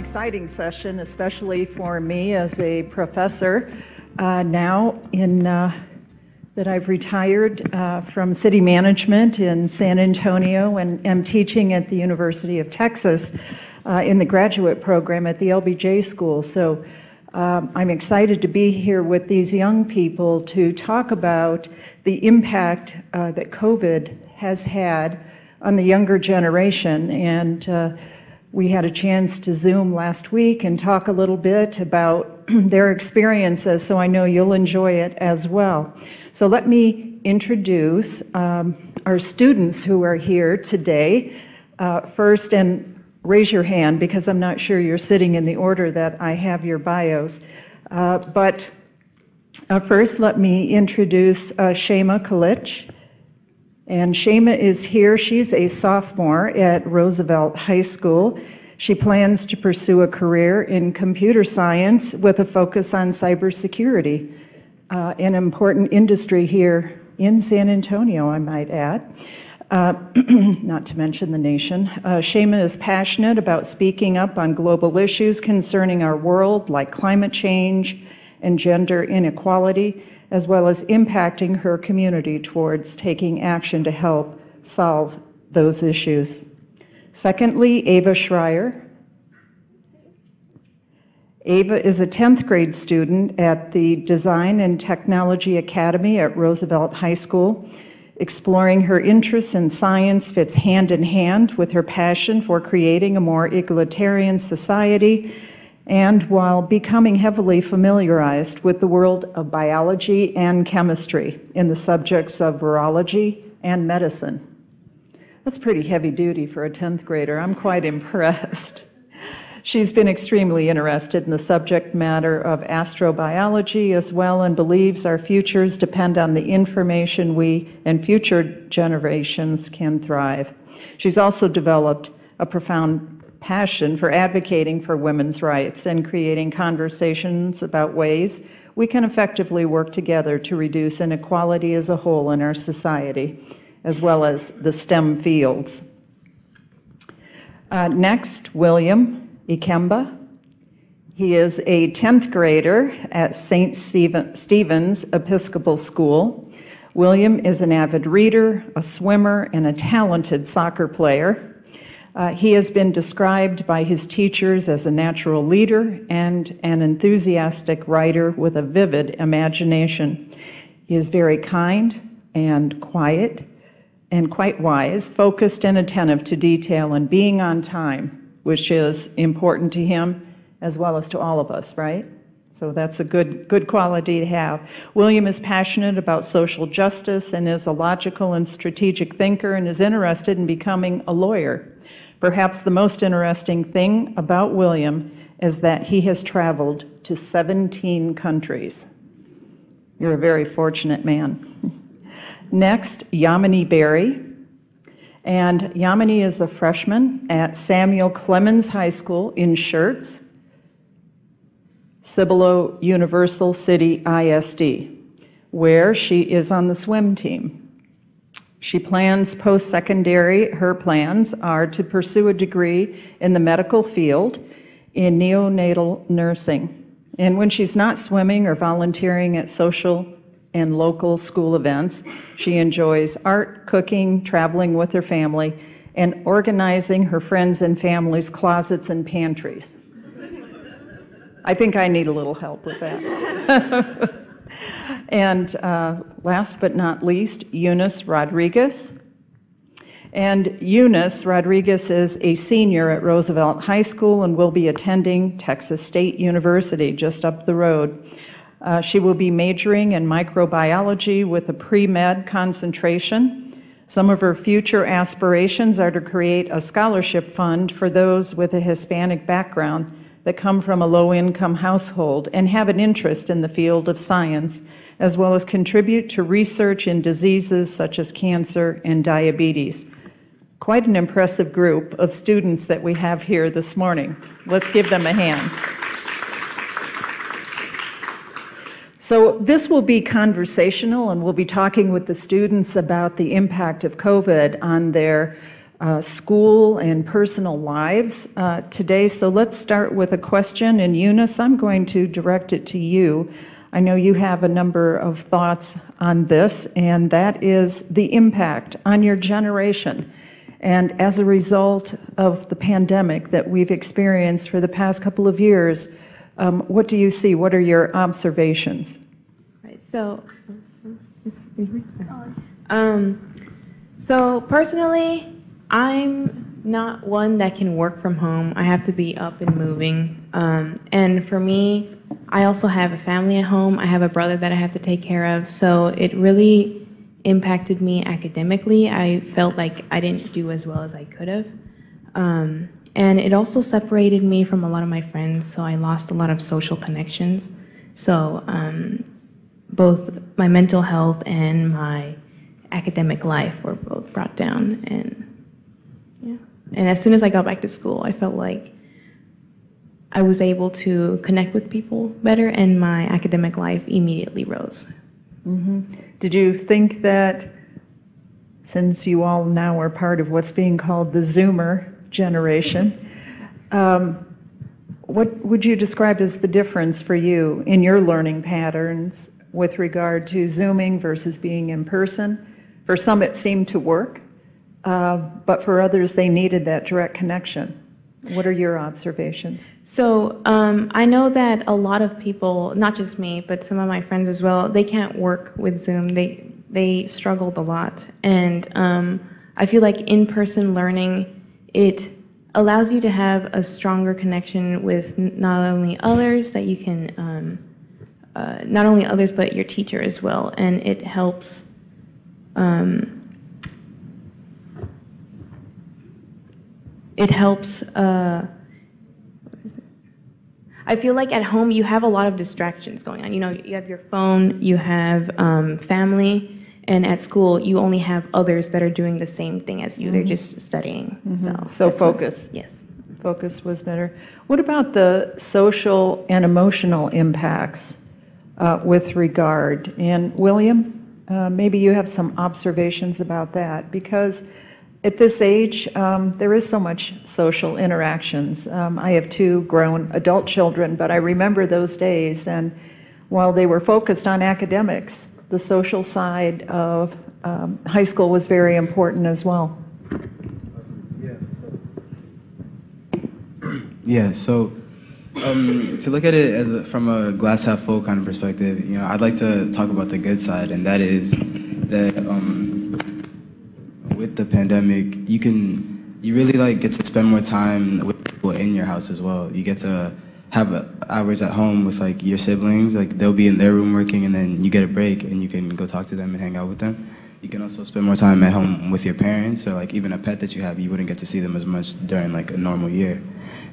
exciting session, especially for me as a professor now that I've retired from city management in San Antonio and am teaching at the University of Texas in the graduate program at the LBJ School. So I'm excited to be here with these young people to talk about the impact that COVID has had on the younger generation. And we had a chance to Zoom last week and talk a little bit about their experiences, so I know you'll enjoy it as well. So let me introduce our students who are here today. First, and raise your hand because I'm not sure you're sitting in the order that I have your bios. But first, let me introduce Shema Kalich. And Shema is here. She's a sophomore at Roosevelt High School. She plans to pursue a career in computer science with a focus on cybersecurity, an important industry here in San Antonio, I might add, not to mention the nation. Shema is passionate about speaking up on global issues concerning our world, like climate change and gender inequality, as well as impacting her community towards taking action to help solve those issues. Secondly, Ava Schreier. Ava is a 10th grade student at the Design and Technology Academy at Roosevelt High School. Exploring her interests in science fits hand in hand with her passion for creating a more egalitarian society, and while becoming heavily familiarized with the world of biology and chemistry in the subjects of virology and medicine. That's pretty heavy duty for a 10th grader. I'm quite impressed. She's been extremely interested in the subject matter of astrobiology as well, and believes our futures depend on the information we and future generations can thrive. She's also developed a profound passion for advocating for women's rights and creating conversations about ways we can effectively work together to reduce inequality as a whole in our society, as well as the STEM fields. Next, William Ikemba. He is a 10th grader at St. Stephen's Episcopal School. William is an avid reader, a swimmer, and a talented soccer player. He has been described by his teachers as a natural leader and an enthusiastic writer with a vivid imagination. He is very kind and quiet and quite wise, focused and attentive to detail and being on time, which is important to him as well as to all of us, right? So that's a good quality to have. William is passionate about social justice and is a logical and strategic thinker and is interested in becoming a lawyer. Perhaps the most interesting thing about William is that he has traveled to 17 countries. You're a very fortunate man. Next, Yamini Berry. And Yamini is a freshman at Samuel Clemens High School in Schertz, Cibolo Universal City ISD, where she is on the swim team. She plans post-secondary. Her plans are to pursue a degree in the medical field in neonatal nursing. And when she's not swimming or volunteering at social and local school events, she enjoys art, cooking, traveling with her family, and organizing her friends' and family's closets and pantries. I think I need a little help with that. And last but not least, Eunice Rodriguez. And Eunice Rodriguez is a senior at Roosevelt High School and will be attending Texas State University just up the road. She will be majoring in microbiology with a pre-med concentration. Some of her future aspirations are to create a scholarship fund for those with a Hispanic background that come from a low-income household and have an interest in the field of science, as well as contribute to research in diseases such as cancer and diabetes. Quite an impressive group of students that we have here this morning. Let's give them a hand. So this will be conversational, and we'll be talking with the students about the impact of COVID on their school and personal lives today. So let's start with a question. And Eunice, I'm going to direct it to you. I know you have a number of thoughts on this, and that is the impact on your generation. And as a result of the pandemic that we've experienced for the past couple of years, what do you see? What are your observations? Right. So personally, I'm not one that can work from home. I have to be up and moving. And for me, I also have a family at home. I have a brother that I have to take care of. So it really impacted me academically. I felt like I didn't do as well as I could have. And it also separated me from a lot of my friends, so I lost a lot of social connections. So both my mental health and my academic life were both brought down. And as soon as I got back to school, I felt like I was able to connect with people better, and my academic life immediately rose. Mm-hmm. Did you think that, since you all now are part of what's being called the Zoomer generation, what would you describe as the difference for you in your learning patterns with regard to Zooming versus being in person? For some, it seemed to work, but for others, they needed that direct connection. What are your observations? So I know that a lot of people, not just me, but some of my friends as well, they can't work with Zoom. They struggled a lot. And I feel like in-person learning, it allows you to have a stronger connection with not only others that you can, not only others, but your teacher as well. And it helps I feel like at home you have a lot of distractions going on. You know, you have your phone, you have family, and at school you only have others that are doing the same thing as you. Mm-hmm. They're just studying. Mm-hmm. So focus. Yes. Focus was better. What about the social and emotional impacts with regard? And William, maybe you have some observations about that, because at this age, there is so much social interactions. I have 2 grown adult children, but I remember those days, and while they were focused on academics, the social side of high school was very important as well. So to look at it as from a glass half full kind of perspective, you know, I'd like to talk about the good side, and that is that with the pandemic, you really like get to spend more time with people in your house as well. You get to have hours at home with like your siblings. Like they'll be in their room working, and then you get a break and you can go talk to them and hang out with them. You can also spend more time at home with your parents, or like even a pet that you have, you wouldn't get to see them as much during like a normal year.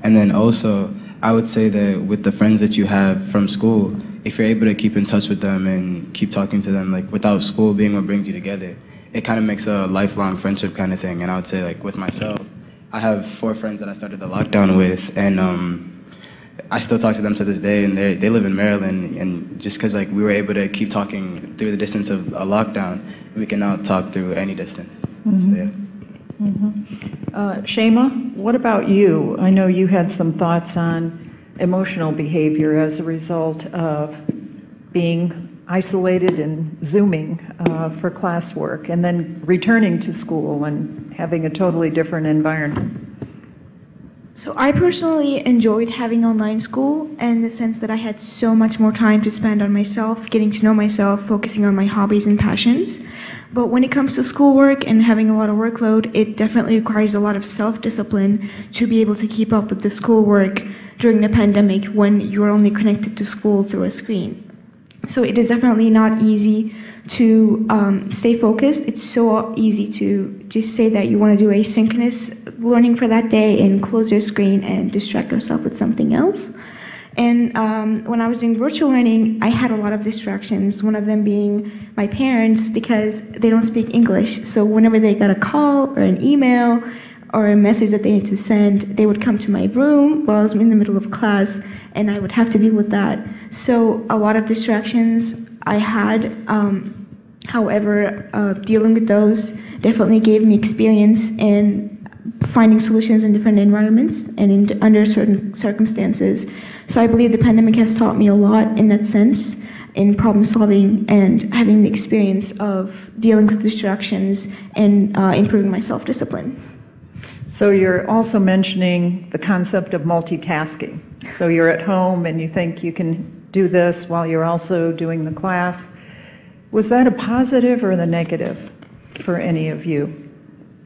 And then also, I would say that with the friends that you have from school, if you're able to keep in touch with them and keep talking to them, like without school being what brings you together, it kind of makes a lifelong friendship kind of thing. And I would say, like, with myself, I have 4 friends that I started the lockdown with, and I still talk to them to this day, and they live in Maryland, and just because, like, we were able to keep talking through the distance of a lockdown, we can now talk through any distance. Mm-hmm. So, yeah. Mm-hmm. Shema, what about you? I know you had some thoughts on emotional behavior as a result of being isolated and Zooming for classwork, and then returning to school and having a totally different environment. So I personally enjoyed having online school in the sense that I had so much more time to spend on myself, getting to know myself, focusing on my hobbies and passions. But when it comes to schoolwork and having a lot of workload, it definitely requires a lot of self-discipline to be able to keep up with the schoolwork during the pandemic when you're only connected to school through a screen. So it is definitely not easy to stay focused. It's so easy to just say that you want to do asynchronous learning for that day and close your screen and distract yourself with something else. And when I was doing virtual learning, I had a lot of distractions, one of them being my parents, because they don't speak English. So whenever they got a call or an email or a message that they need to send, they would come to my room while I was in the middle of class, and I would have to deal with that. So a lot of distractions I had. However, dealing with those definitely gave me experience in finding solutions in different environments and under certain circumstances. So I believe the pandemic has taught me a lot in that sense, in problem solving and having the experience of dealing with distractions and improving my self-discipline. So you're also mentioning the concept of multitasking. So you're at home and you think you can do this while you're also doing the class. Was that a positive or the negative for any of you?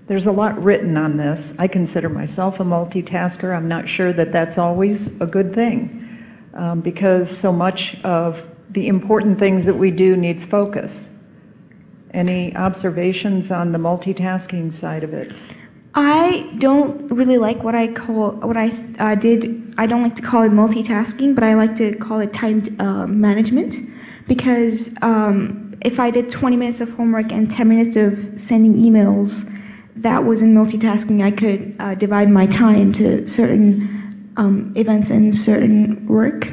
There's a lot written on this. I consider myself a multitasker. I'm not sure that that's always a good thing because so much of the important things that we do needs focus. Any observations on the multitasking side of it? I don't really like what I don't like to call it multitasking, but I like to call it timed management, because if I did 20 minutes of homework and 10 minutes of sending emails, that wasn't multitasking. I could divide my time to certain events and certain work.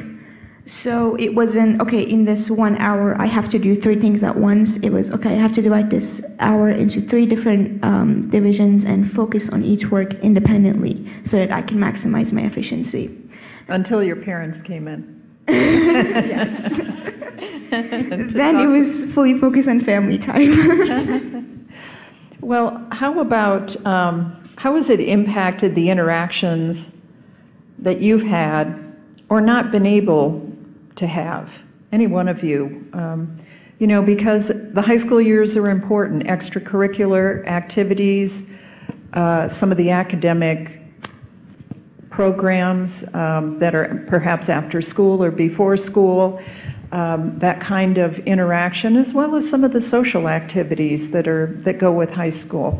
So it wasn't, okay, in this 1 hour, I have to do 3 things at once. It was, okay, I have to divide this hour into 3 different divisions and focus on each work independently so that I can maximize my efficiency. Until your parents came in. Yes. Then it was fully focused on family time. Well, how about, how has it impacted the interactions that you've had or not been able to have, any one of you? You know, because the high school years are important, extracurricular activities, some of the academic programs that are perhaps after school or before school, that kind of interaction, as well as some of the social activities that go with high school.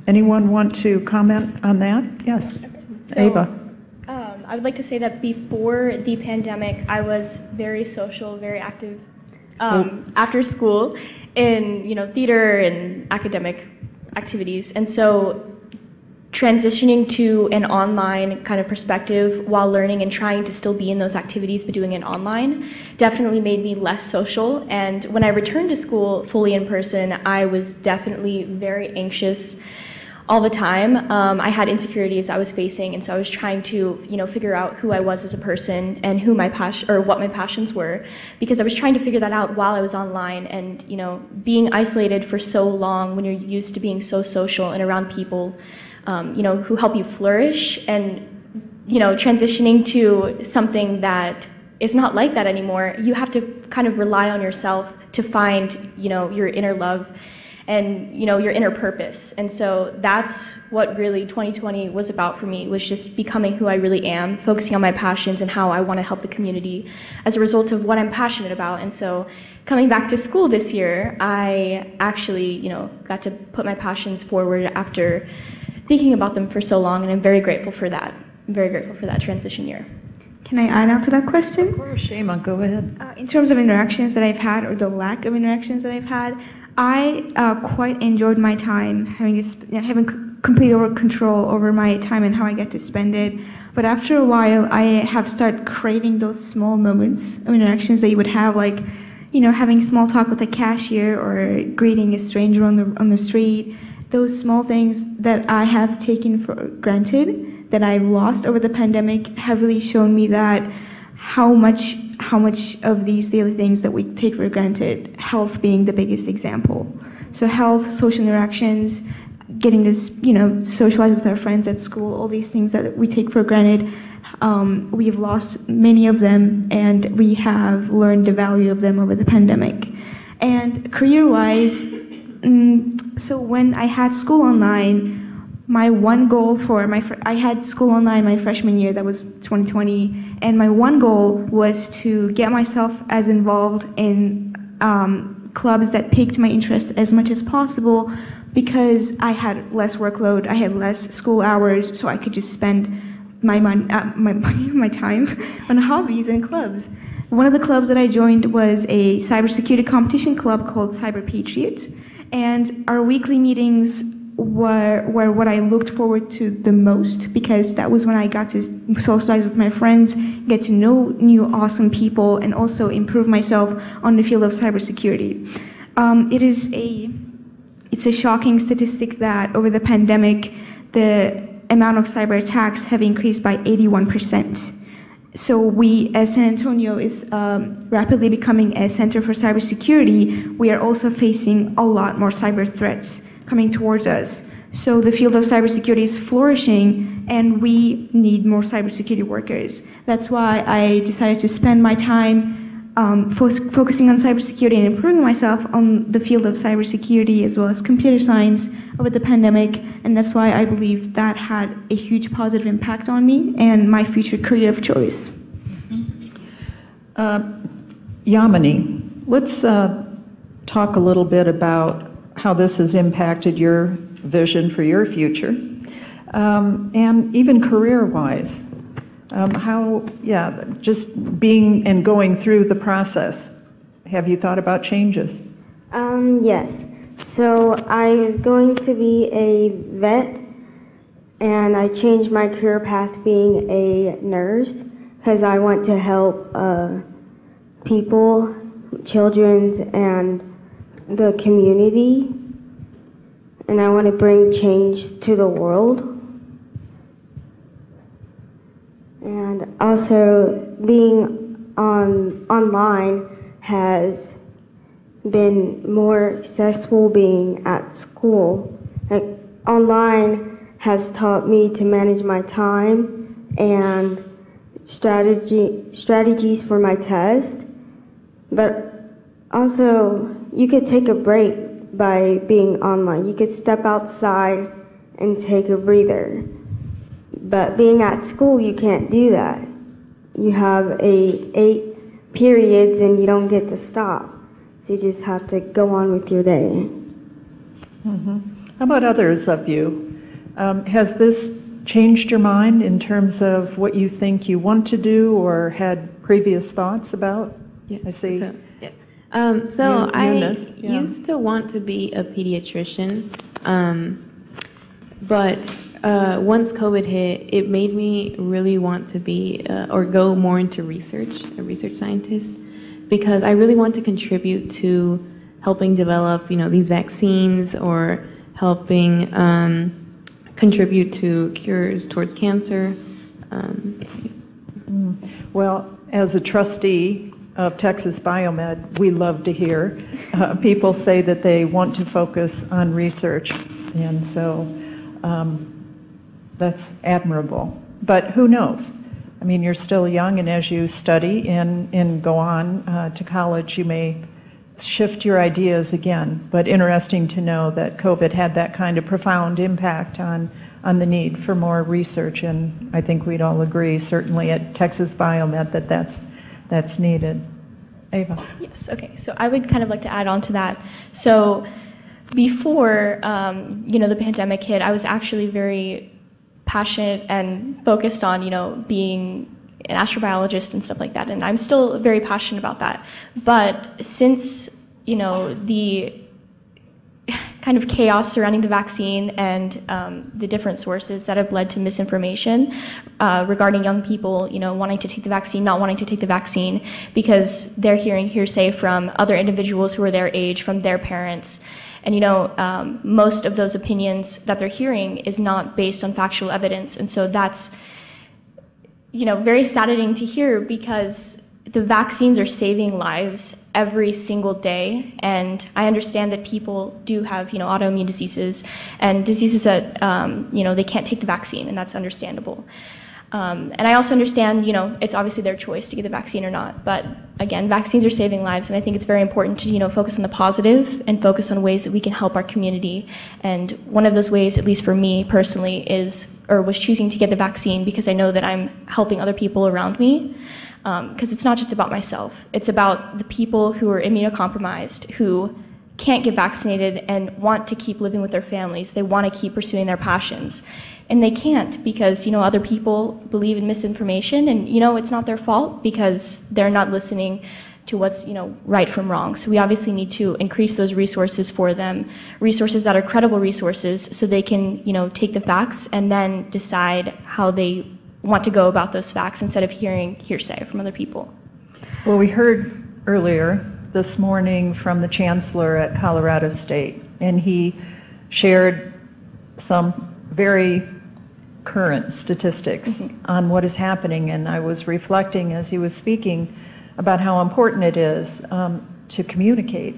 Anyone want to comment on that? Yes, Ava. I would like to say that before the pandemic, I was very social, very active after school in, you know, theater and academic activities. And so transitioning to an online kind of perspective while learning and trying to still be in those activities but doing it online definitely made me less social. And when I returned to school fully in person, I was definitely very anxious all the time. I had insecurities I was facing, and so I was trying to, you know, figure out who I was as a person and who my passion or what my passions were, because I was trying to figure that out while I was online. And, you know, being isolated for so long when you're used to being so social and around people, you know, who help you flourish, and, you know, transitioning to something that is not like that anymore, you have to kind of rely on yourself to find, you know, your inner love and, you know, your inner purpose. And so that's what really 2020 was about for me, was just becoming who I really am, focusing on my passions and how I want to help the community as a result of what I'm passionate about. And so coming back to school this year, I actually, you know, got to put my passions forward after thinking about them for so long, and I'm very grateful for that. I'm very grateful for that transition year. Can I add on to that question? Of course, Shema, go ahead. In terms of interactions that I've had, or the lack of interactions that I've had, I quite enjoyed my time having complete control over my time and how I get to spend it. But after a while, I have started craving those small moments of interactions that you would have, like, you know, having small talk with a cashier or greeting a stranger on the street. Those small things that I have taken for granted, that I've lost over the pandemic, have really shown me that how much of these daily things that we take for granted, health being the biggest example. So health, social interactions, getting to, you know, socialize with our friends at school, all these things that we take for granted, we've lost many of them, and we have learned the value of them over the pandemic. And career-wise, so when I had school online, my one goal I had school online my freshman year, that was 2020, and my one goal was to get myself as involved in clubs that piqued my interest as much as possible, because I had less workload, I had less school hours, so I could just spend my time on hobbies and clubs. One of the clubs that I joined was a cybersecurity competition club called Cyber Patriot, and our weekly meetings were what I looked forward to the most, because that was when I got to socialize with my friends, get to know new awesome people, and also improve myself on the field of cybersecurity. it's a shocking statistic that over the pandemic, the amount of cyber attacks have increased by 81%. So we, as San Antonio is rapidly becoming a center for cybersecurity, we are also facing a lot more cyber threats coming towards us. So the field of cybersecurity is flourishing, and we need more cybersecurity workers. That's why I decided to spend my time focusing on cybersecurity and improving myself on the field of cybersecurity as well as computer science over the pandemic, and that's why I believe that had a huge positive impact on me and my future career of choice. Yamini, let's talk a little bit about how this has impacted your vision for your future, and even career-wise. Just being and going through the process, have you thought about changes? Yes. So I was going to be a vet, and I changed my career path being a nurse because I want to help people, children, and the community, and I want to bring change to the world. And also, being online has been more successful being at school. Like, online has taught me to manage my time and strategies for my test. But also, you could take a break by being online. You could step outside and take a breather. But being at school, you can't do that. You have 8 periods and you don't get to stop. So you just have to go on with your day. Mm-hmm. How about others of you? Has this changed your mind in terms of what you think you want to do or had previous thoughts about? Yes. I see. Yes. I yeah. used to want to be a pediatrician, but once COVID hit, it made me really want to be or go more into research, a research scientist, because I really want to contribute to helping develop, these vaccines or helping contribute to cures towards cancer. Well, as a trustee of Texas Biomed, we love to hear people say that they want to focus on research, and so that's admirable. But who knows? I mean, you're still young, and as you study and go on to college, you may shift your ideas again. But interesting to know that COVID had that kind of profound impact on the need for more research, and I think we'd all agree, certainly at Texas Biomed, that that's needed. Ava? Yes, okay. So I would kind of like to add on to that. So before, the pandemic hit, I was actually very passionate and focused on, being an astrobiologist and stuff like that. And I'm still very passionate about that. But since, the kind of chaos surrounding the vaccine and the different sources that have led to misinformation regarding young people, wanting to take the vaccine, not wanting to take the vaccine because they're hearing hearsay from other individuals who are their age, from their parents. And most of those opinions that they're hearing is not based on factual evidence. And so that's, very saddening to hear, because the vaccines are saving lives every single day. And I understand that people do have, autoimmune diseases and diseases that, they can't take the vaccine, and that's understandable. And I also understand, it's obviously their choice to get the vaccine or not. But again, vaccines are saving lives, and I think it's very important to, focus on the positive and focus on ways that we can help our community. And one of those ways, at least for me personally, was choosing to get the vaccine because I know that I'm helping other people around me. Because it's not just about myself. It's about the people who are immunocompromised, who can't get vaccinated and want to keep living with their families. They want to keep pursuing their passions. And they can't because, other people believe in misinformation, and, it's not their fault because they're not listening to what's, right from wrong. So we obviously need to increase those resources for them, resources that are credible resources, so they can, take the facts and then decide how they want to go about those facts instead of hearing hearsay from other people. Well, we heard earlier this morning from the chancellor at Colorado State, and he shared some very current statistics on what is happening, and I was reflecting as he was speaking about how important it is to communicate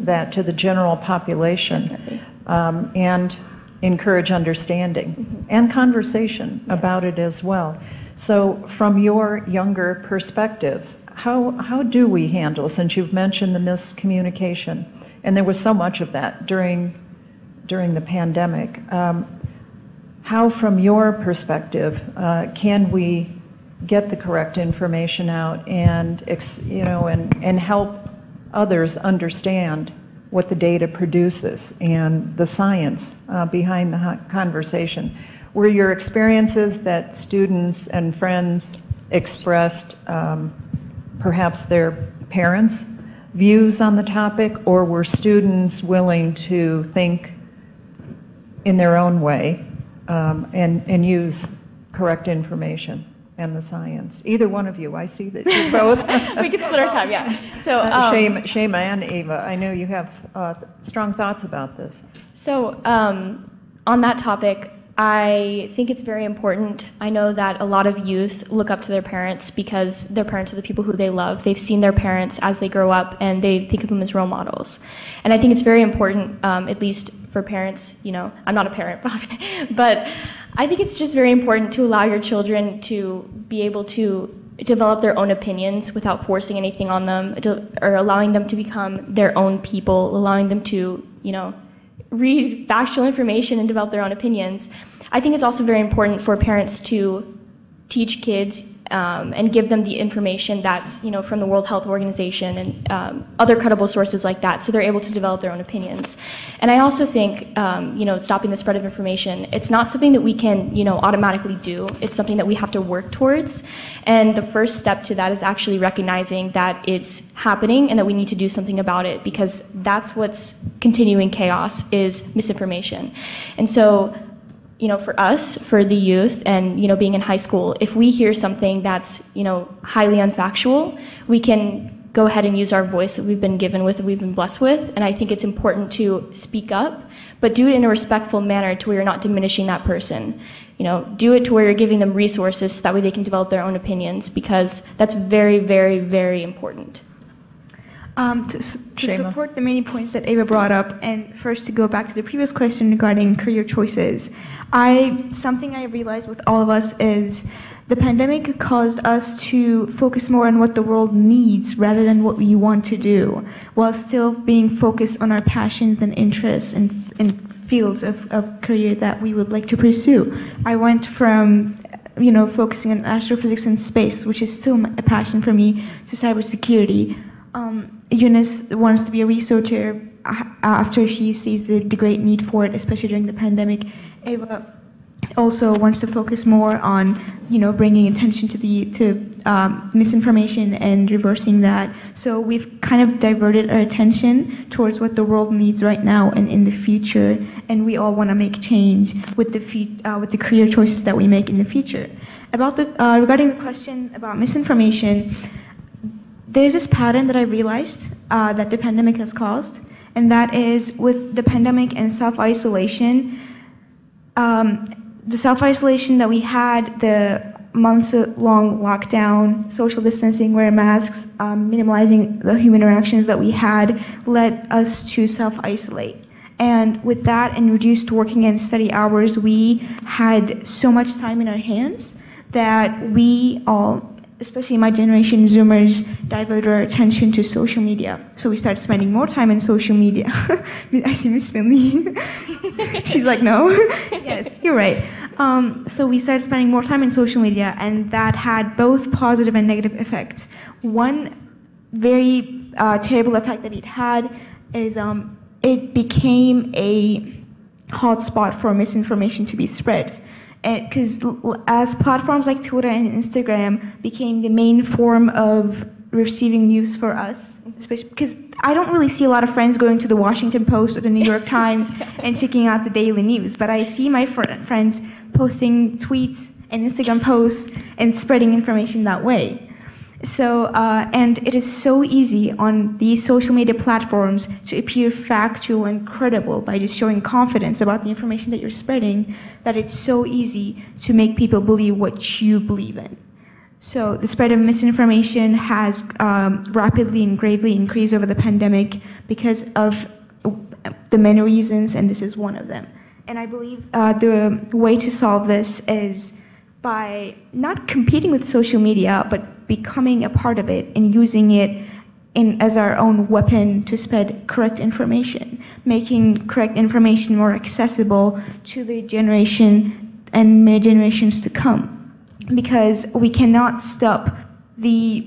that to the general population and encourage understanding and conversation about it as well. So from your younger perspectives, how do we handle, since you've mentioned the miscommunication, and there was so much of that during the pandemic, how from your perspective can we get the correct information out and and help others understand what the data produces and the science behind the conversation? Were your experiences that students and friends expressed perhaps their parents' views on the topic, or were students willing to think in their own way and use correct information and the science? Either one of you, I see that you both. We can split our time, yeah. So Shema and Ava, I know you have strong thoughts about this. So on that topic, I think it's very important. I know that a lot of youth look up to their parents because their parents are the people who they love. They've seen their parents as they grow up, and they think of them as role models. And I think it's very important, at least for parents, I'm not a parent, but I think it's just very important to allow your children to be able to develop their own opinions without forcing anything on them, or allowing them to become their own people, allowing them to, read factual information and develop their own opinions. I think it's also very important for parents to teach kids and give them the information that's from the World Health Organization and other credible sources like that, so they're able to develop their own opinions. And I also think stopping the spread of information, it's not something that we can automatically do. It's something that we have to work towards. And the first step to that is actually recognizing that it's happening and that we need to do something about it, because that's what's continuing chaos, is misinformation. And so for us, for the youth, and being in high school, if we hear something that's highly unfactual, we can go ahead and use our voice that we've been given with, that we've been blessed with. And I think it's important to speak up, but do it in a respectful manner to where you're not diminishing that person. Do it to where you're giving them resources so that way they can develop their own opinions, because that's very, very, very important. To support the many points that Ava brought up, and first to go back to the previous question regarding career choices, something I realized with all of us is the pandemic caused us to focus more on what the world needs rather than what we want to do, while still being focused on our passions and interests and fields of career that we would like to pursue. I went from focusing on astrophysics and space, which is still a passion for me, to cybersecurity. Eunice wants to be a researcher after she sees the great need for it, especially during the pandemic. Ava also wants to focus more on, bringing attention to misinformation and reversing that. So we've kind of diverted our attention towards what the world needs right now and in the future, and we all want to make change with the career choices that we make in the future. Regarding the question about misinformation, there's this pattern that I realized that the pandemic has caused, and that is with the pandemic and self-isolation. The self-isolation that we had, the months-long lockdown, social distancing, wear masks, minimizing the human interactions that we had, led us to self-isolate. And with that and reduced working and study hours, we had so much time in our hands that we all, especially my generation, Zoomers, diverted our attention to social media. So we started spending more time in social media. I see Miss Finley. She's like, no. Yes, you're right. So we started spending more time in social media, and that had both positive and negative effects. One very terrible effect that it had is it became a hotspot for misinformation to be spread. Because as platforms like Twitter and Instagram became the main form of receiving news for us, especially because I don't really see a lot of friends going to the Washington Post or the New York Times and checking out the daily news, but I see my friends posting tweets and Instagram posts and spreading information that way. So, and it is so easy on these social media platforms to appear factual and credible by just showing confidence about the information that you're spreading, that it's so easy to make people believe what you believe in. So the spread of misinformation has rapidly and gravely increased over the pandemic because of the many reasons, and this is one of them. And I believe the way to solve this is by not competing with social media, but becoming a part of it and using it as our own weapon to spread correct information, making correct information more accessible to the generation and many generations to come. Because we cannot stop the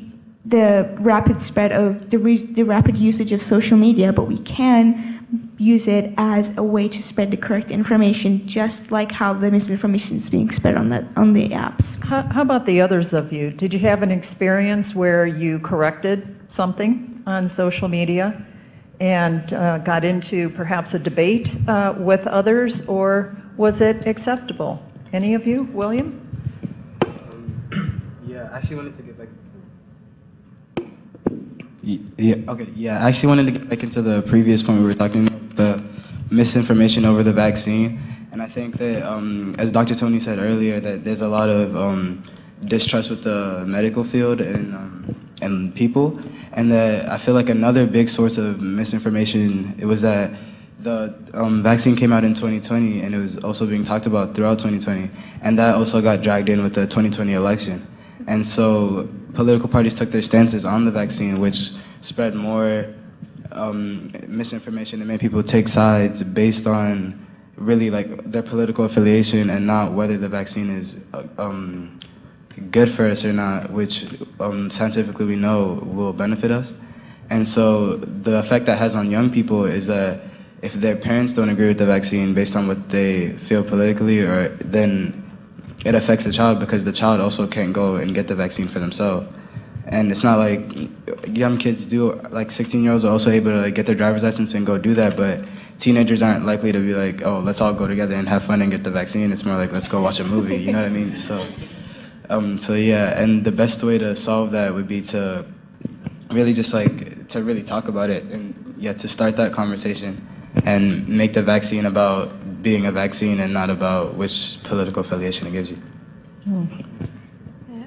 rapid spread of the rapid usage of social media, but we can use it as a way to spread the correct information, just like how the misinformation is being spread on the apps. How about the others of you? Did you have an experience where you corrected something on social media and got into perhaps a debate with others, or was it acceptable? Any of you? William? Yeah, I actually wanted to get back. I actually wanted to get back into the previous point we were talking about, the misinformation over the vaccine. And I think that, as Dr. Tony said earlier, that there's a lot of distrust with the medical field and people. And that I feel like another big source of misinformation, it was that the vaccine came out in 2020, and it was also being talked about throughout 2020. And that also got dragged in with the 2020 election. And so political parties took their stances on the vaccine, which spread more misinformation and made people take sides based on really like their political affiliation and not whether the vaccine is good for us or not, which scientifically we know will benefit us. And so the effect that has on young people is that if their parents don't agree with the vaccine based on what they feel politically, or then it affects the child, because the child also can't go and get the vaccine for themselves. And it's not like young kids do, like 16-year-olds are also able to get their driver's license and go do that, but teenagers aren't likely to be like, oh, let's all go together and have fun and get the vaccine. It's more like, let's go watch a movie, you know what I mean? So yeah, and the best way to solve that would be to really just like, to really talk about it, and yeah, to start that conversation and make the vaccine about being a vaccine and not about which political affiliation it gives you.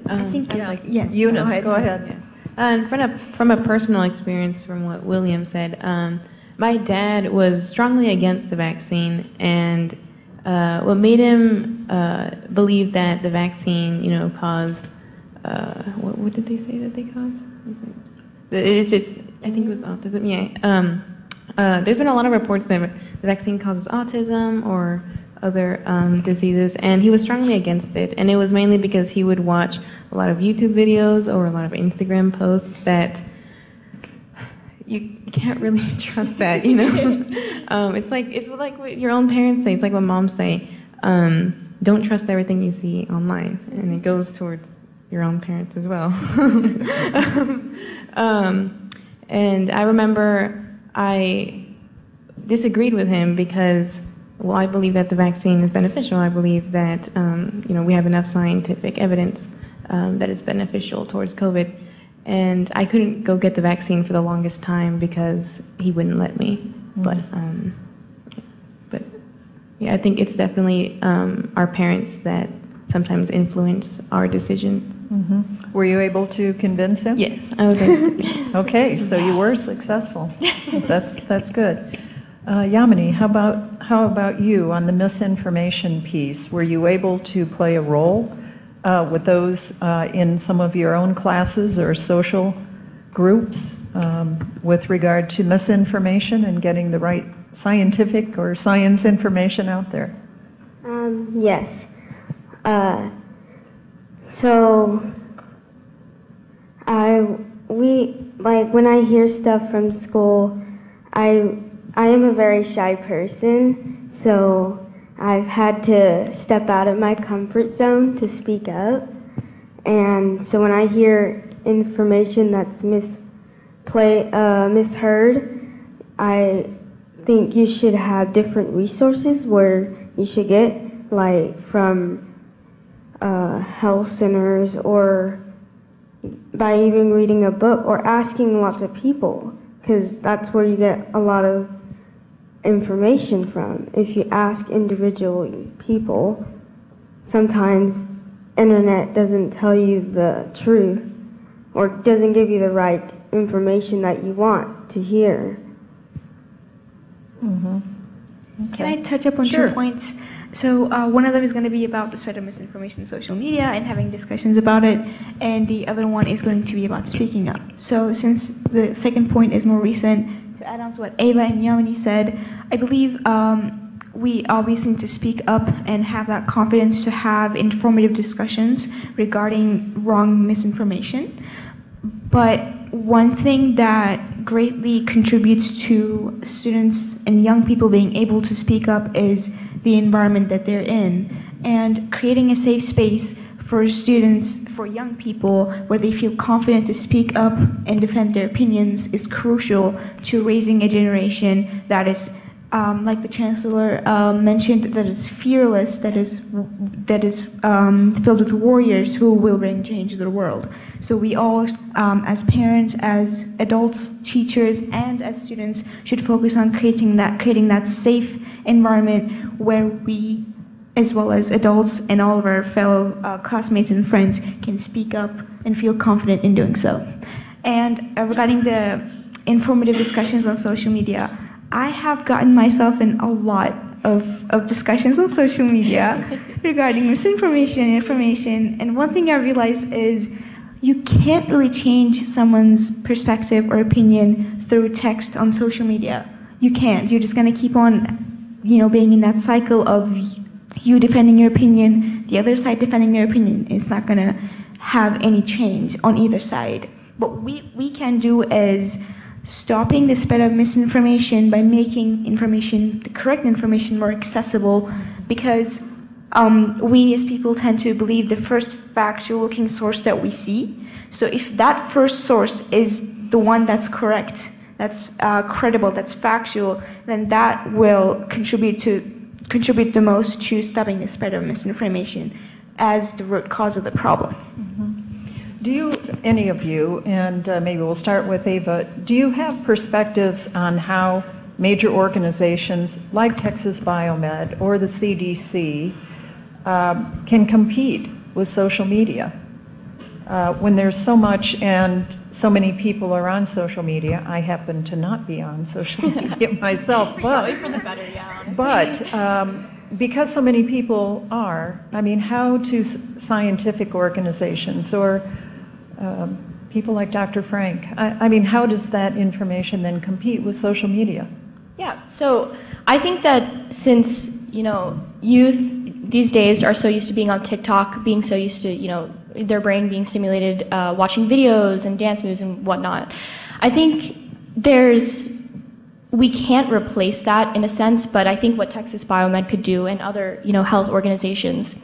I think, yes. Eunice, go ahead. Yes. And from a personal experience, from what William said, my dad was strongly against the vaccine, and what made him believe that the vaccine, caused, what did they say that they caused? It's just, I think it was autism. Yeah. There's been a lot of reports that the vaccine causes autism or other diseases, and he was strongly against it. And it was mainly because he would watch a lot of YouTube videos or a lot of Instagram posts that you can't really trust that, It's like what your own parents say. It's like what moms say. Don't trust everything you see online, and it goes towards your own parents as well. And I remember I disagreed with him because, well, I believe that the vaccine is beneficial. I believe that we have enough scientific evidence that it's beneficial towards COVID. And I couldn't go get the vaccine for the longest time because he wouldn't let me. Mm-hmm. But yeah, I think it's definitely our parents that sometimes influence our decisions. Mm-hmm. Were you able to convince him? Yes, I was able to. Okay, so you were successful. That's good. Yamini, how about you on the misinformation piece? Were you able to play a role with those in some of your own classes or social groups with regard to misinformation and getting the right scientific or science information out there? Yes. So when I hear stuff from school, I am a very shy person, so I've had to step out of my comfort zone to speak up. And so when I hear information that's misheard, I think you should have different resources where you should get, like from health centers or by even reading a book or asking lots of people, because that's where you get a lot of information from. If you ask individually people, sometimes internet doesn't tell you the truth or doesn't give you the right information that you want to hear. Okay. Can I touch up on Sure. 2 points? So one of them is going to be about the spread of misinformation on social media and having discussions about it, and the other one is going to be about speaking up. So since the second point is more recent, to add on to what Ava and Yamini said, I believe we obviously need to speak up and have that confidence to have informative discussions regarding wrong misinformation. But one thing that greatly contributes to students and young people being able to speak up is the environment that they're in, and creating a safe space for students, for young people, where they feel confident to speak up and defend their opinions is crucial to raising a generation that is, like the Chancellor mentioned, that is fearless, that is filled with warriors who will bring change to the world. So we all, as parents, as adults, teachers, and as students, should focus on creating that safe environment where we, as well as adults and all of our fellow classmates and friends, can speak up and feel confident in doing so. And regarding the informative discussions on social media, I have gotten myself in a lot of discussions on social media regarding misinformation and information, and one thing I realized is you can't really change someone's perspective or opinion through text on social media. You can't. You're just going to keep on, being in that cycle of you defending your opinion, the other side defending their opinion. It's not going to have any change on either side. What we can do is stopping the spread of misinformation by making the correct information, more accessible, because we as people tend to believe the first factual-looking source that we see. So if that first source is the one that's correct, that's credible, that's factual, then that will contribute the most to stopping the spread of misinformation as the root cause of the problem. Do you, any of you, and maybe we'll start with Ava, do you have perspectives on how major organizations like Texas Biomed or the CDC can compete with social media? When there's so much and so many people are on social media, I happen to not be on social media myself, but, for the better, yeah, honestly. but because so many people are, I mean, how do scientific organizations or people like Dr. Frank, I mean, how does that information then compete with social media? Yeah, so I think that since, youth these days are so used to being on TikTok, being so used to, their brain being stimulated, watching videos and dance moves and whatnot, I think we can't replace that in a sense, but I think what Texas Biomed could do and other, health organizations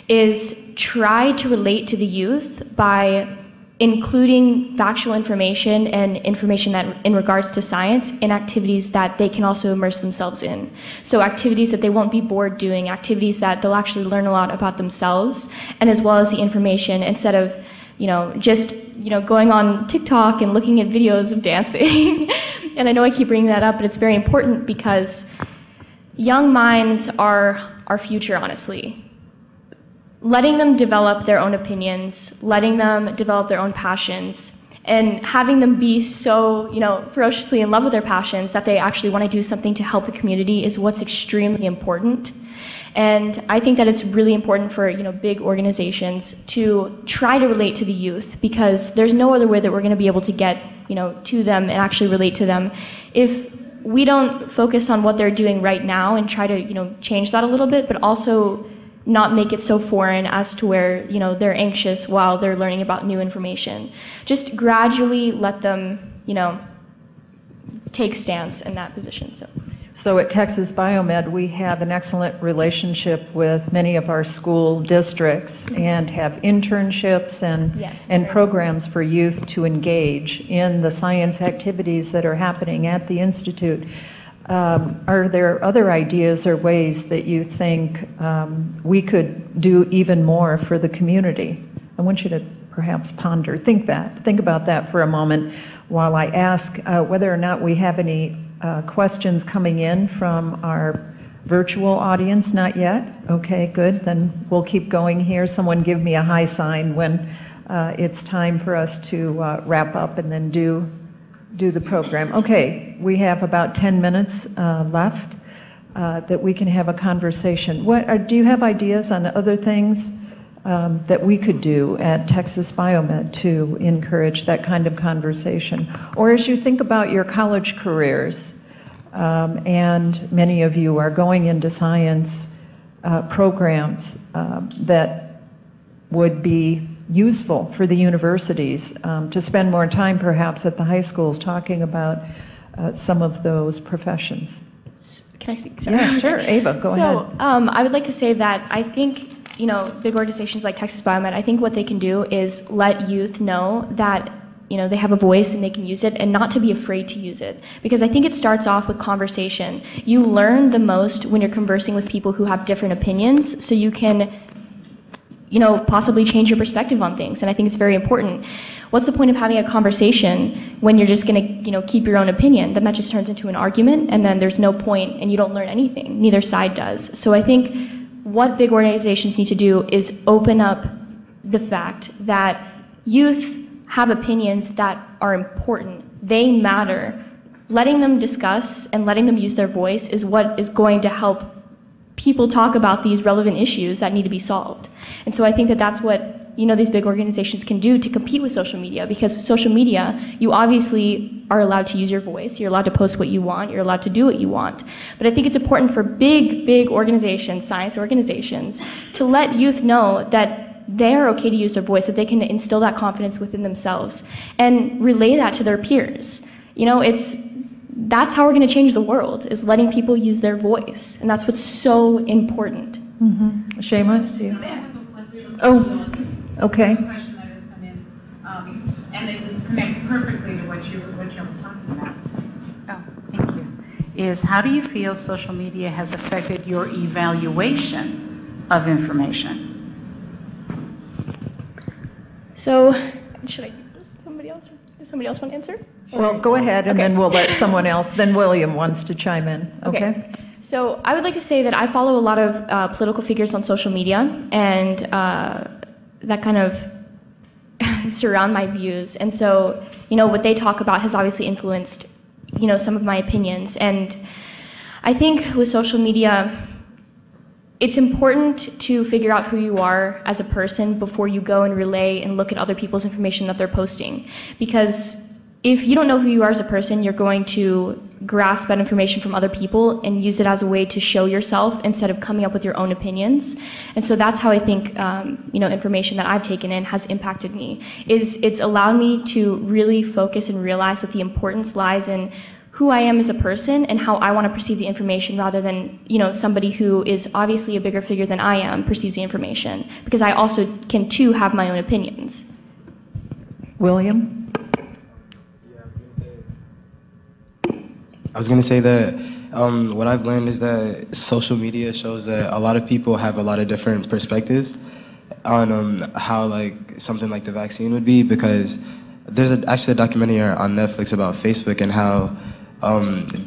is try to relate to the youth by including factual information and information that in regards to science in activities that they can also immerse themselves in. So activities that they won't be bored doing, activities that they'll actually learn a lot about themselves, and as well as the information, instead of just going on TikTok and looking at videos of dancing. And I know I keep bringing that up, but it's very important because young minds are our future, honestly. Letting them develop their own opinions, letting them develop their own passions, and having them be so, ferociously in love with their passions that they actually want to do something to help the community is what's extremely important. And I think that it's really important for, big organizations to try to relate to the youth, because there's no other way that we're going to be able to get, to them and actually relate to them if we don't focus on what they're doing right now and try to, change that a little bit, but also not make it so foreign as to where, they're anxious while they're learning about new information. Just gradually let them, take stance in that position. So at Texas Biomed, we have an excellent relationship with many of our school districts and have internships and programs for youth to engage in the science activities that are happening at the Institute. Are there other ideas or ways that you think we could do even more for the community? I want you to perhaps ponder. Think about that for a moment while I ask whether or not we have any questions coming in from our virtual audience. Not yet? Okay, good. Then we'll keep going here. Someone give me a high sign when it's time for us to wrap up and then do the program. Okay, we have about 10 minutes left that we can have a conversation. Do you have ideas on other things that we could do at Texas Biomed to encourage that kind of conversation? Or as you think about your college careers, and many of you are going into science programs that would be useful for the universities to spend more time perhaps at the high schools talking about some of those professions. Can I speak? Sorry. Yeah, sure. Ava, go ahead. So I would like to say that I think, big organizations like Texas Biomed, I think what they can do is let youth know that they have a voice and they can use it, and not to be afraid to use it. Because I think it starts off with conversation. You learn the most when you're conversing with people who have different opinions, so you can possibly change your perspective on things, and I think it's very important. What's the point of having a conversation when you're just going to, keep your own opinion? Then that just turns into an argument, and then there's no point, and you don't learn anything. Neither side does. So I think what big organizations need to do is open up the fact that youth have opinions that are important. They matter. Letting them discuss and letting them use their voice is what is going to help people talk about these relevant issues that need to be solved. And so I think that that's what these big organizations can do to compete with social media, because social media, you obviously are allowed to use your voice, you're allowed to post what you want, you're allowed to do what you want. But I think it's important for big organizations, science organizations, to let youth know that they're okay to use their voice, that they can instill that confidence within themselves and relay that to their peers. That's how we're going to change the world, is letting people use their voice. And that's what's so important. Mm-hmm. Shema? I have a question. Oh, okay. A question that has come in, and this connects perfectly to what you were talking about. Oh, thank you. Is how do you feel social media has affected your evaluation of information? So, does somebody else want to answer? Well, go ahead, and then we'll let someone else. Then William wants to chime in. Okay. So I would like to say that I follow a lot of political figures on social media, and that kind of surround my views. And so, what they talk about has obviously influenced, some of my opinions. And I think with social media, it's important to figure out who you are as a person before you go and relay and look at other people's information that they're posting. Because if you don't know who you are as a person, you're going to grasp that information from other people and use it as a way to show yourself instead of coming up with your own opinions. And so that's how I think, information that I've taken in has impacted me. It's allowed me to really focus and realize that the importance lies in who I am as a person and how I want to perceive the information, rather than, somebody who is obviously a bigger figure than I am perceives the information, because I also can too have my own opinions. William? I was going to say that what I've learned is that social media shows that a lot of people have a lot of different perspectives on how something like the vaccine would be, because there's actually a documentary on Netflix about Facebook and how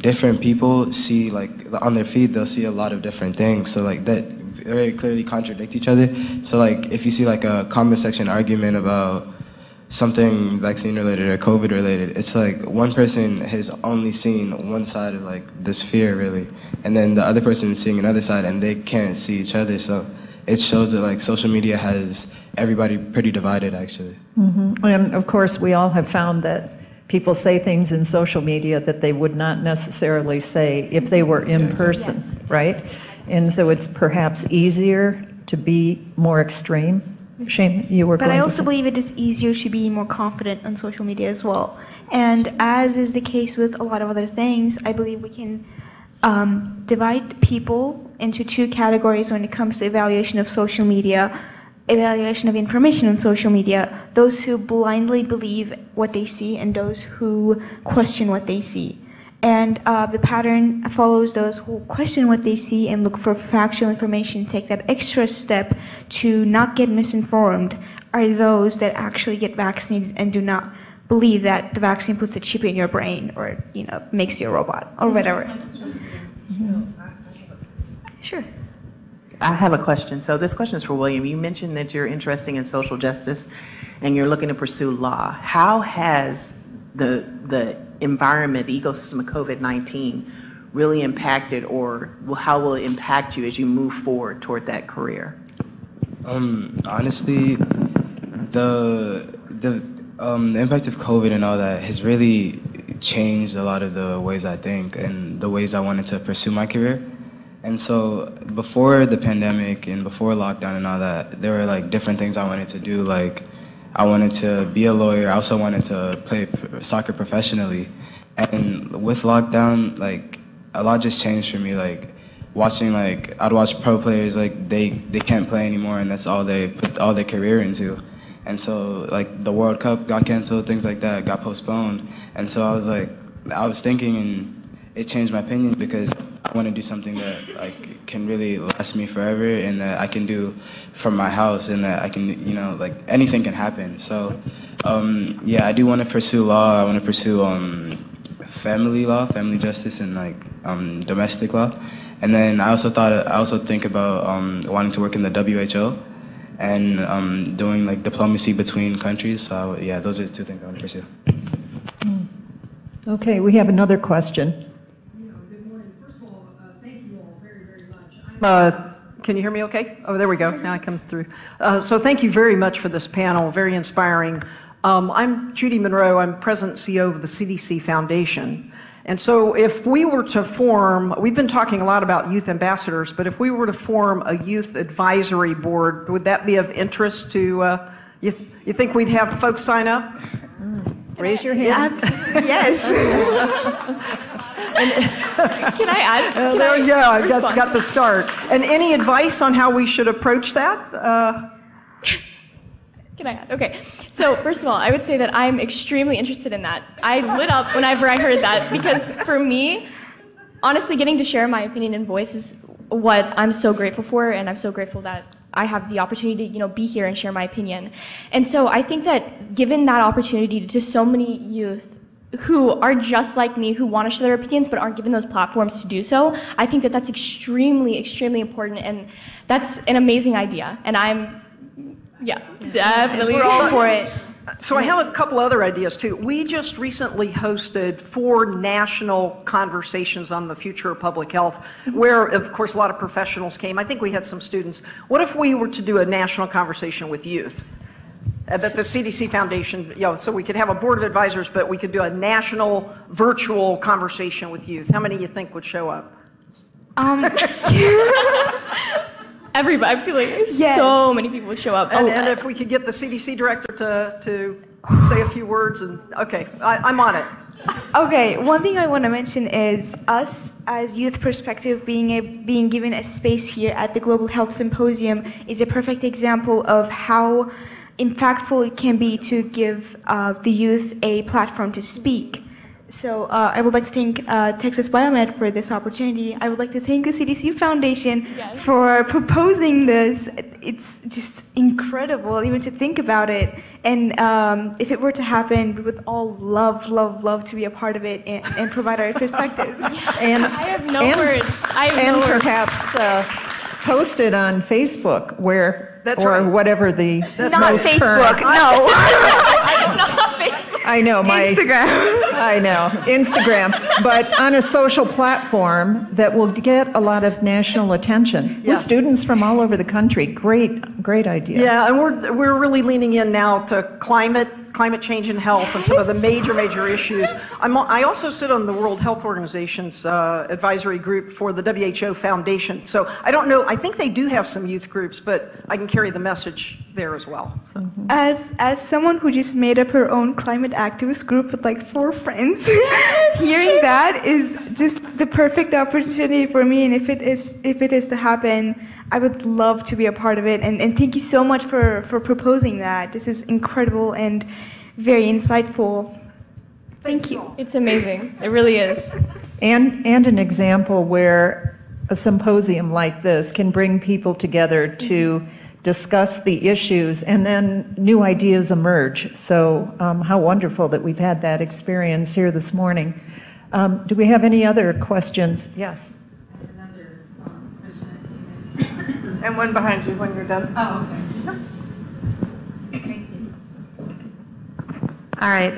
different people see, on their feed, they'll see a lot of different things. So that very clearly contradict each other. So if you see a comment section argument about something vaccine related or COVID related, it's one person has only seen one side of this fear really, and then the other person is seeing another side, and they can't see each other. So it shows that social media has everybody pretty divided actually. Mm-hmm. And of course we all have found that people say things in social media that they would not necessarily say if they were in person, yes. Right? And so it's perhaps easier to be more extreme. Shane, you were going to say. But I also believe it is easier to be more confident on social media as well. And as is the case with a lot of other things, I believe we can divide people into two categories when it comes to evaluation of social media, evaluation of information on social media: those who blindly believe what they see and those who question what they see. And the pattern follows those who question what they see and look for factual information, take that extra step to not get misinformed, are those that actually get vaccinated and do not believe that the vaccine puts a chip in your brain or, makes you a robot or whatever. Sure. I have a question. So this question is for William. You mentioned that you're interested in social justice and you're looking to pursue law. How has the environment, the ecosystem of COVID-19 really impacted, or how will it impact you as you move forward toward that career? Honestly, the impact of COVID and all that has really changed a lot of the ways I think and the ways I wanted to pursue my career. And so before the pandemic and before lockdown and all that, there were like different things I wanted to do. Like I wanted to be a lawyer. I also wanted to play soccer professionally. And with lockdown, like a lot just changed for me. Like watching, like I'd watch pro players, like they can't play anymore, and that's all they put all their career into. And so like the World Cup got canceled, things like that got postponed. And so I was thinking, and it changed my opinion because I want to do something that like can really last me forever, and that I can do from my house, and that I can, like anything can happen. So yeah, I do want to pursue law. I want to pursue family law, family justice, and like domestic law. And then I also think about wanting to work in the WHO and doing like diplomacy between countries. So yeah, those are the two things I want to pursue. Okay, we have another question. Good morning. First of all, thank you all very, very much. Can you hear me okay? Oh, there we go. Now I come through. So thank you very much for this panel. Very inspiring. I'm Judy Monroe. I'm President and CEO of the CDC Foundation. And so if we were to form, we've been talking a lot about youth ambassadors, but if we were to form a youth advisory board, would that be of interest to, you think we'd have folks sign up? Raise your hand. Yes. Can I add? I got the start. And any advice on how we should approach that? Can I add? Okay. So first of all, I would say that I'm extremely interested in that. I lit up whenever I heard that because for me, honestly, getting to share my opinion and voice is what I'm so grateful for, and I'm so grateful that I have the opportunity to, be here and share my opinion. And so I think that given that opportunity to so many youth who are just like me, who want to share their opinions but aren't given those platforms to do so, I think that that's extremely, extremely important, and that's an amazing idea. And definitely. We're all for it. So I have a couple other ideas too. We just recently hosted 4 national conversations on the future of public health, where of course a lot of professionals came. I think we had some students. What if we were to do a national conversation with youth? That the CDC Foundation, so we could have a board of advisors, but we could do a national virtual conversation with youth. How many do you think would show up? Everybody, I feel like so many people would show up. And if we could get the CDC director to say a few words, and okay, I'm on it. Okay, one thing I want to mention is us as Youth Perspective being given a space here at the Global Health Symposium is a perfect example of how impactful it can be to give the youth a platform to speak. So I would like to thank Texas Biomed for this opportunity. I would like to thank the CDC Foundation for proposing this. It's just incredible even to think about it. And if it were to happen, we would all love to be a part of it and provide our perspectives. And I have no words. Perhaps post it on Facebook whatever the Not most Facebook, current. no. Not Facebook. I know, Instagram. I know, Instagram, but on a social platform that will get a lot of national attention with students from all over the country. Great idea. Yeah, and we're really leaning in now to climate change and health and some of the major issues. I also sit on the World Health Organization's advisory group for the WHO Foundation. So I don't know, I think they do have some youth groups, but I can carry the message there as well. So. As someone who just made up her own climate activist group with like 4 friends, hearing that is just the perfect opportunity for me. And if it is to happen, I would love to be a part of it. And thank you so much for proposing that. This is incredible and very insightful. Thank you. It's amazing. It really is. And an example where a symposium like this can bring people together to discuss the issues, and then new ideas emerge. So how wonderful that we've had that experience here this morning. Do we have any other questions? Yes. Another question. And one behind you when you're done. Oh, okay. All right,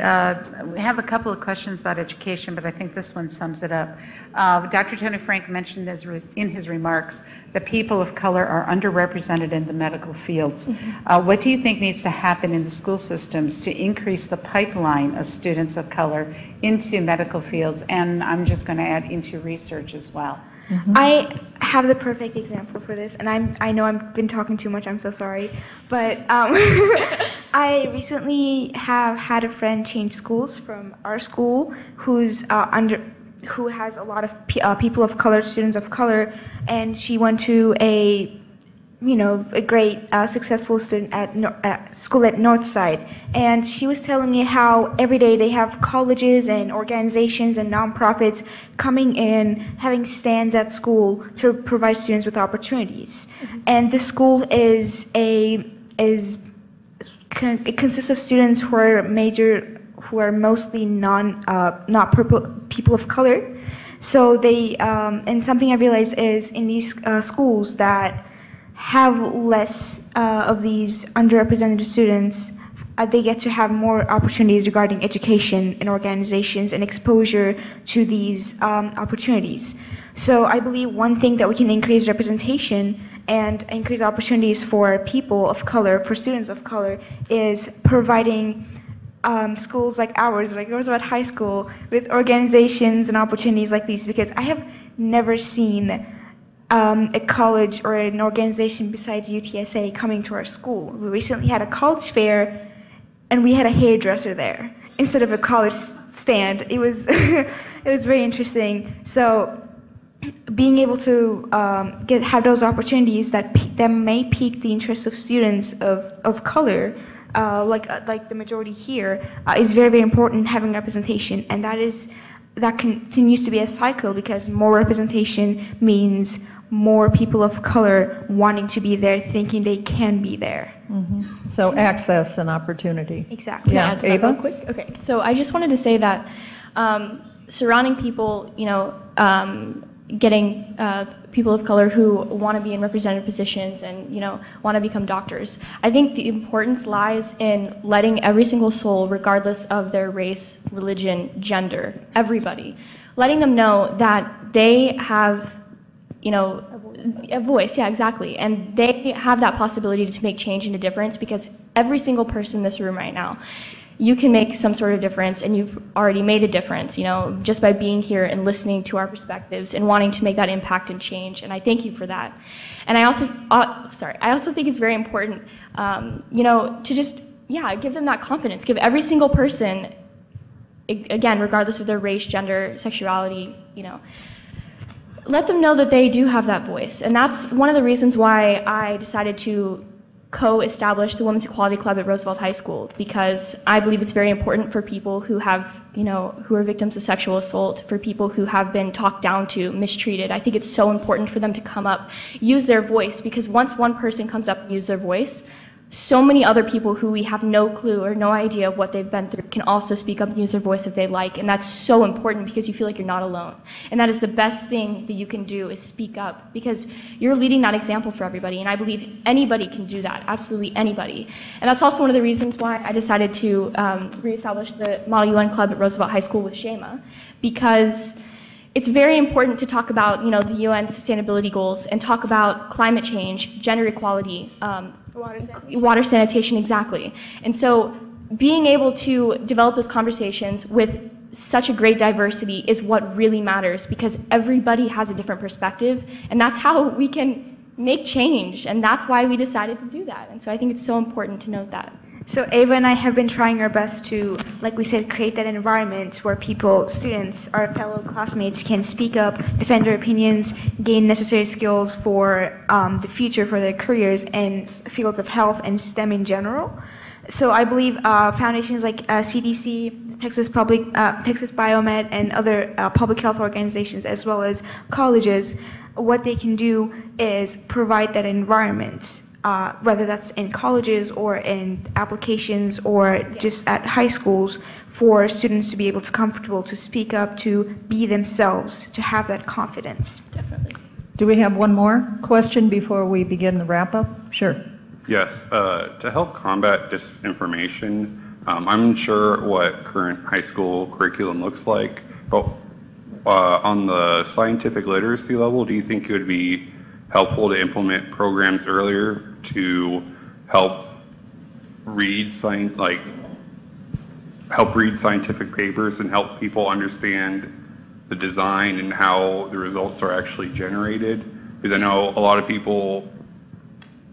we have a couple of questions about education, but I think this one sums it up. Dr. Tony Frank mentioned in his remarks that people of color are underrepresented in the medical fields. What do you think needs to happen in the school systems to increase the pipeline of students of color into medical fields? And I'm just going to add into research as well. I have the perfect example for this, and I know I've been talking too much, I'm so sorry, but I recently have had a friend change schools from our school who has a lot of people of color, students of color, and she went to a great successful student at school at Northside, and she was telling me how every day they have colleges and organizations and nonprofits coming in, having stands at school to provide students with opportunities. And the school it consists of students who are mostly not people of color. So they and something I realized is in these schools that have less of these underrepresented students, they get to have more opportunities regarding education and organizations and exposure to these opportunities. So I believe one thing that we can increase representation and increase opportunities for people of color, for students of color, is providing schools like ours, like Roosevelt High School, with organizations and opportunities like these, because I have never seen a college or an organization besides UTSA coming to our school. We recently had a college fair, and we had a hairdresser there instead of a college stand. It was it was very interesting. So being able to have those opportunities that may pique the interest of students of color, like the majority here, is very, very important. Having representation, and that continues to be a cycle, because more representation means more people of color wanting to be there, thinking they can be there. So access and opportunity. Exactly. Yeah, Ava? Real quick. Okay, so I just wanted to say that surrounding people, getting people of color who want to be in representative positions and want to become doctors. I think the importance lies in letting every single soul, regardless of their race, religion, gender, everybody, letting them know that they have a voice, yeah, exactly. And they have that possibility to make change and a difference, because every single person in this room right now, you can make some sort of difference, and you've already made a difference, just by being here and listening to our perspectives and wanting to make that impact and change. And I thank you for that. And I also think it's very important, to just, give them that confidence. Give every single person, again, regardless of their race, gender, sexuality, let them know that they do have that voice. And that's one of the reasons why I decided to co-establish the Women's Equality Club at Roosevelt High School, because I believe it's very important for people who have, who are victims of sexual assault, for people who have been talked down to, mistreated. I think it's so important for them to come up, use their voice, because once one person comes up and uses their voice, so many other people who we have no clue or no idea of what they've been through can also speak up and use their voice if they like. And that's so important, because you feel like you're not alone. And that is the best thing that you can do, is speak up, because you're leading that example for everybody. And I believe anybody can do that, absolutely anybody. And that's also one of the reasons why I decided to reestablish the Model UN Club at Roosevelt High School with Shema, because it's very important to talk about, the UN sustainability goals, and talk about climate change, gender equality, water sanitation, exactly. And so being able to develop those conversations with such a great diversity is what really matters, because everybody has a different perspective, and that's how we can make change, and that's why we decided to do that. And so I think it's so important to note that. So Ava and I have been trying our best to, like we said, create that environment where people, students, our fellow classmates can speak up, defend their opinions, gain necessary skills for the future, for their careers in fields of health and STEM in general. So I believe foundations like CDC, Texas Biomed, and other public health organizations, as well as colleges, what they can do is provide that environment whether that's in colleges or in applications or just at high schools, for students to be able to comfortable to speak up, to be themselves, to have that confidence. Definitely. Do we have one more question before we begin the wrap-up? Sure. Yes, to help combat disinformation, I'm unsure what current high school curriculum looks like, but on the scientific literacy level, do you think it would be helpful to implement programs earlier to help read scientific papers and help people understand the design and how the results are actually generated? Because I know a lot of people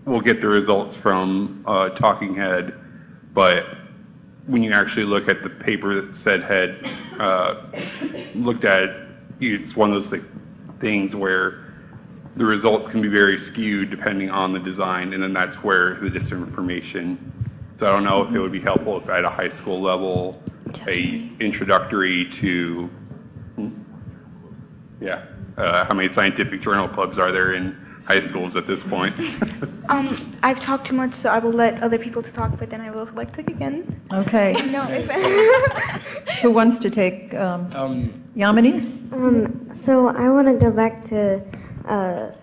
will get the results from a talking head, but when you actually look at the paper that said head looked at, it's one of those things where the results can be very skewed depending on the design, and then that's where the disinformation. So I don't know if it would be helpful if at a high school level, a introductory to, how many scientific journal clubs are there in high schools at this point? I've talked too much, so I will let other people to talk, but then I will talk again. Okay. No, Who wants to take Yamini? So I want to go back to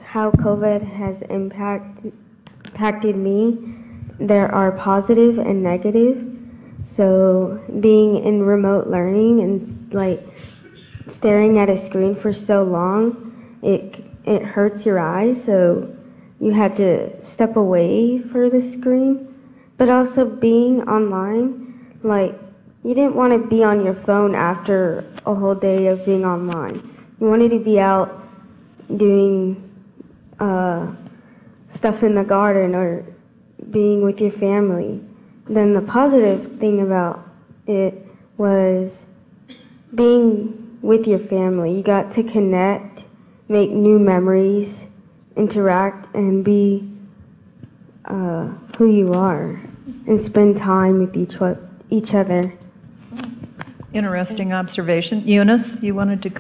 how COVID has impacted me. There are positive and negative. So being in remote learning and like staring at a screen for so long, it hurts your eyes. So you had to step away for the screen. But also being online, like you didn't want to be on your phone after a whole day of being online. You wanted to be out doing stuff in the garden or being with your family. Then the positive thing about it was being with your family. You got to connect, make new memories, interact, and be who you are, and spend time with each other. Interesting observation. Eunice, you wanted to...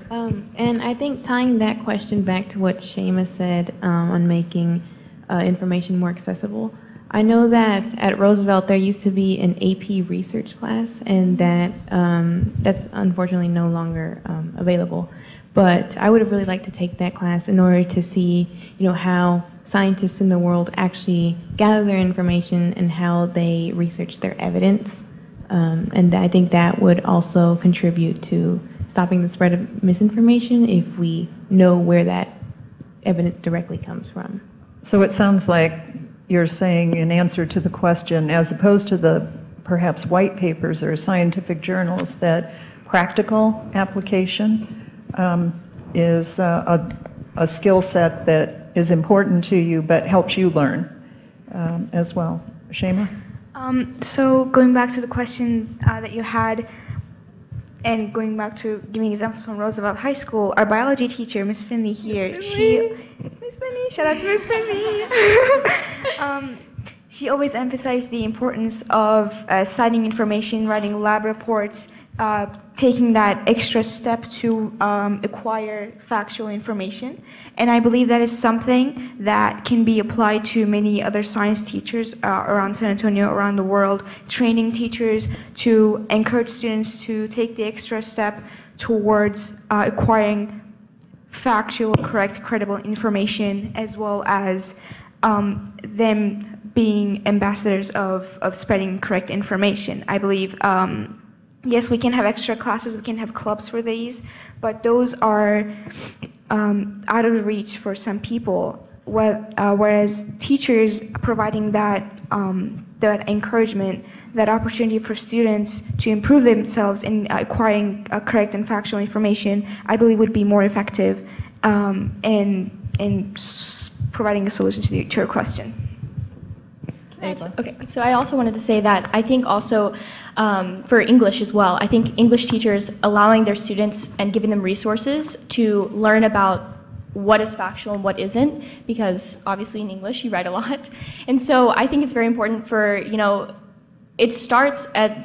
And I think tying that question back to what Shema said on making information more accessible, I know that at Roosevelt there used to be an AP research class, and that's unfortunately no longer available. But I would have really liked to take that class in order to see, how scientists in the world actually gather their information and how they research their evidence. And I think that would also contribute to stopping the spread of misinformation if we know where that evidence directly comes from. So it sounds like you're saying, in answer to the question, as opposed to the perhaps white papers or scientific journals, that practical application is a skill set that is important to you but helps you learn as well. Shema? So going back to the question that you had, and going back to giving examples from Roosevelt High School, our biology teacher, Miss Finley here, Miss Finley, shout out to Miss Finley. She always emphasized the importance of citing information, writing lab reports, taking that extra step to acquire factual information. And I believe that is something that can be applied to many other science teachers around San Antonio, around the world, training teachers to encourage students to take the extra step towards acquiring factual, correct, credible information, as well as them being ambassadors of spreading correct information. I believe yes, we can have extra classes, we can have clubs for these, but those are out of the reach for some people. Whereas teachers providing that encouragement, that opportunity for students to improve themselves in acquiring correct and factual information, I believe would be more effective in providing a solution to your question. Okay, so I also wanted to say that I think also for English as well, I think English teachers allowing their students and giving them resources to learn about what is factual and what isn't, because obviously in English you write a lot. And so I think it's very important for, it starts at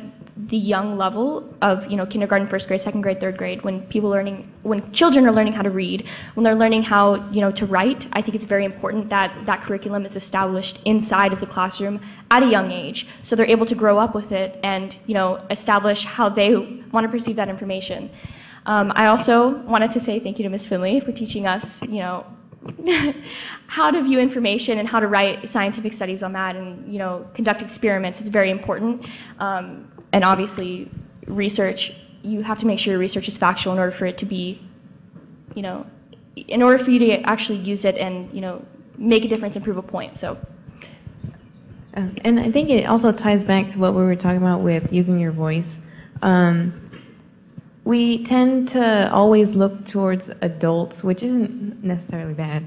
the young level of, kindergarten, first grade, second grade, third grade, when children are learning how to read, when they're learning how, to write, I think it's very important that that curriculum is established inside of the classroom at a young age, so they're able to grow up with it and, establish how they want to perceive that information. I also wanted to say thank you to Ms. Finley for teaching us, how to view information and how to write scientific studies on that and, conduct experiments. It's very important. And obviously, research, you have to make sure your research is factual in order for it to be, in order for you to actually use it and, make a difference and prove a point. So. And I think it also ties back to what we were talking about with using your voice. We tend to always look towards adults, which isn't necessarily bad,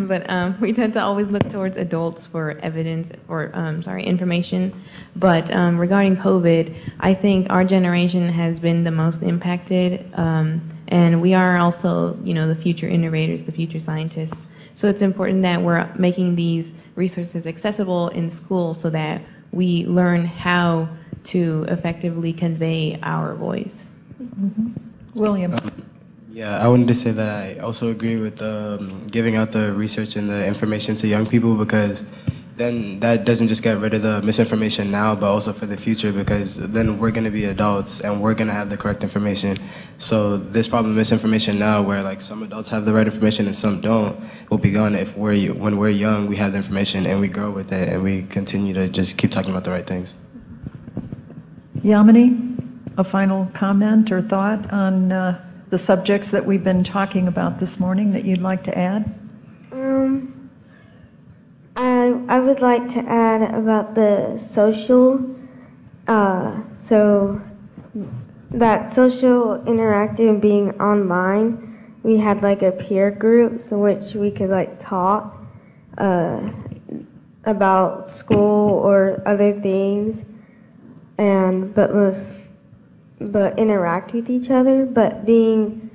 but we tend to always look towards adults for evidence, or information. But regarding COVID, I think our generation has been the most impacted, and we are also, the future innovators, the future scientists. So it's important that we're making these resources accessible in school so that we learn how to effectively convey our voice. Mm-hmm. William. Yeah, I wanted to say that I also agree with giving out the research and the information to young people, because then that doesn't just get rid of the misinformation now, but also for the future, because then we're going to be adults and we're going to have the correct information. So this problem of misinformation now, where like some adults have the right information and some don't, will be gone if when we're young, we have the information and we grow with it and we continue to just keep talking about the right things. Yamini, a final comment or thought on the subjects that we've been talking about this morning that you'd like to add? I would like to add about the social, so that social interactive being online, we had like a peer group in which we could like talk about school or other things, but interact with each other. But being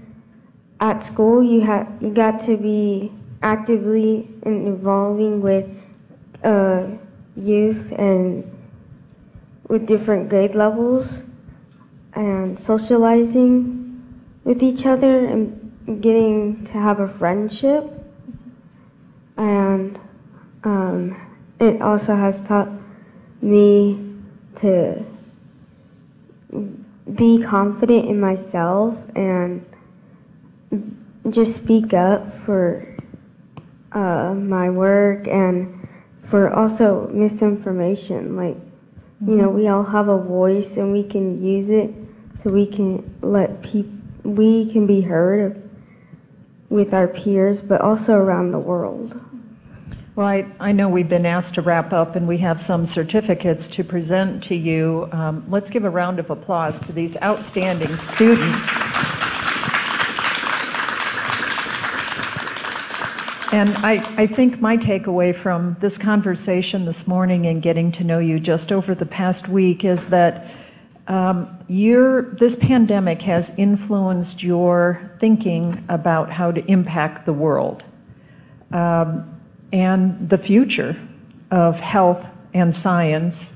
at school, you got to be actively involving with youth and with different grade levels and socializing with each other and getting to have a friendship. And it also has taught me to be confident in myself and just speak up for my work and for also misinformation. Like, we all have a voice and we can use it so we can we can be heard with our peers, but also around the world. Well, I know we've been asked to wrap up and we have some certificates to present to you. Let's give a round of applause to these outstanding students. And I think my takeaway from this conversation this morning and getting to know you just over the past week is that this pandemic has influenced your thinking about how to impact the world and the future of health and science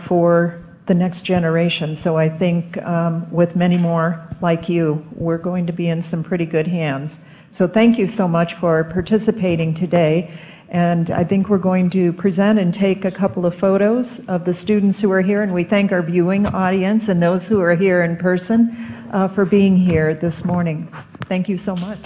for the next generation. So I think with many more like you, we're going to be in some pretty good hands. So thank you so much for participating today. And I think we're going to present and take a couple of photos of the students who are here. And we thank our viewing audience and those who are here in person for being here this morning. Thank you so much.